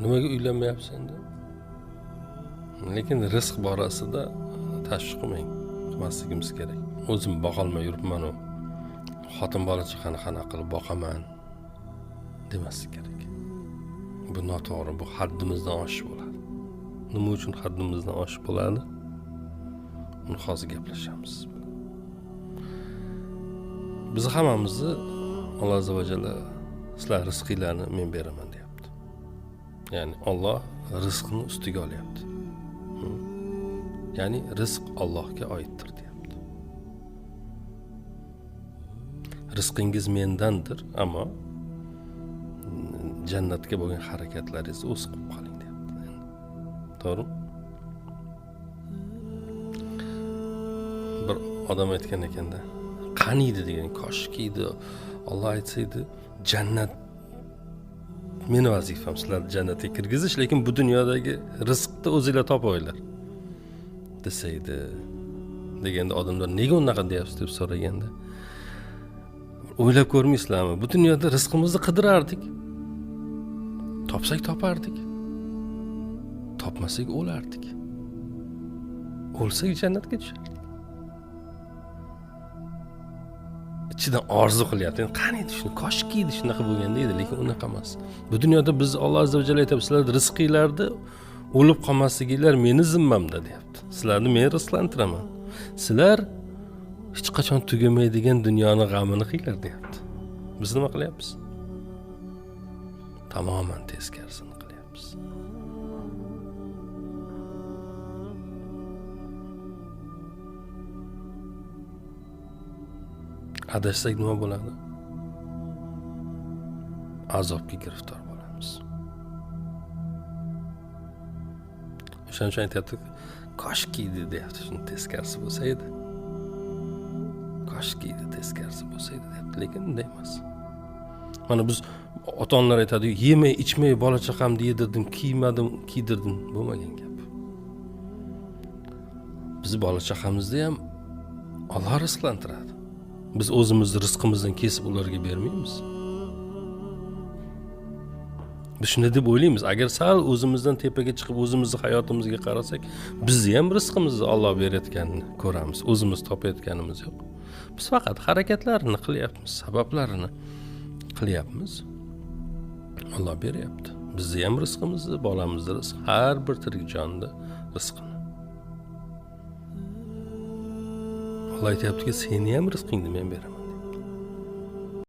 Nimaga uylanmayapsan deb. Lekin rizq borasida tashvish qilmang. Qilmasligimiz kerak. O'zim boqolmay yuribman u. Xotin bola chaqani qanaqa qilib boqaman demaslik kerak. Bu noto'g'ri, bu haddimizdan oshish bo'ladi. Nima uchun haddimizdan oshish bo'ladi? Uni hozir gaplashamiz. Biz hammamizni Alloh azza va jalla sizlar rizqinglarni men beraman deyapti. Ya'ni Alloh rizqni ustiga olyapti. Ya'ni rizq Allohga oiddir deyapti. Rizqingiz mendandir, ammo jannatga bo'lgan harakatlaringizni o'z qilib qoling deyapti. To'g'rimi? Bir odam aytgan ekanda, qaniydi degan, koshkiydi Alloh aytsaydi, jannat meni vazifam sizlarni jannatga kirgizish, lekin bu dunyodagi rizqni o'zingizlar topinglar desaydi. Deganda odamlar nega unaqa deyapsiz deb so'raganda, o'ylab ko'rmaysizlarmi? Bu dunyoda rizqimizni qidirardik. Topsak topardik. Topmasak o'lardik. O'lsak jannatga tushardik. Ichidan orzu qilyapti. Qaniydi shuni, koshkiydi shunaqa bo'lganda edi, lekin unaqa emas. Bu dunyoda biz Alloh azza va jalla aytib, sizlar rizqinglarni o'lib qolmasliginglar meni zimmamda deyapti. Sizlarni men rizqlantiraman. Sizlar hech qachon tugamaydigan dunyoni g'amini qilinglar deyapti. Biz nima qilyapmiz? Tamoman teskarisini qilyapmiz. Adashsak nima bo'ladi? Azobga giriftor bo'lamiz. O'shaning uchun aytyapti, koshkiydi deyapti, shuni teskarisi bo'lsa edi. Koshkiydi teskarisi bo'lsa edi deyapti, lekin unday emas. Mana biz ota-onalar aytadi, yemay, ichmay bola chaqamni yedirdim, kiymadim, kiydirdim, bo'lmagan gap. Biz bola chaqamizni ham Alloh rizqlantiradi. Biz o'zimizni rizqimizdan kesib ularga bermaymiz. Biz shunday deb o'ylaymiz, agar sal o'zimizdan tepaga chiqib o'zimizni hayotimizga qarasak, bizni ham rizqimizni Alloh berayotganini ko'ramiz, o'zimiz topayotganimiz yo'q. Biz faqat harakatlarni qilyapmiz, sabablarini qilyapmiz. Alloh beryapti. Bizni ham rizqimizni, bolamizni rizq, har bir tirik jonda rizqini. Alloh aytayaptiki, seni ham rizqingni men beraman.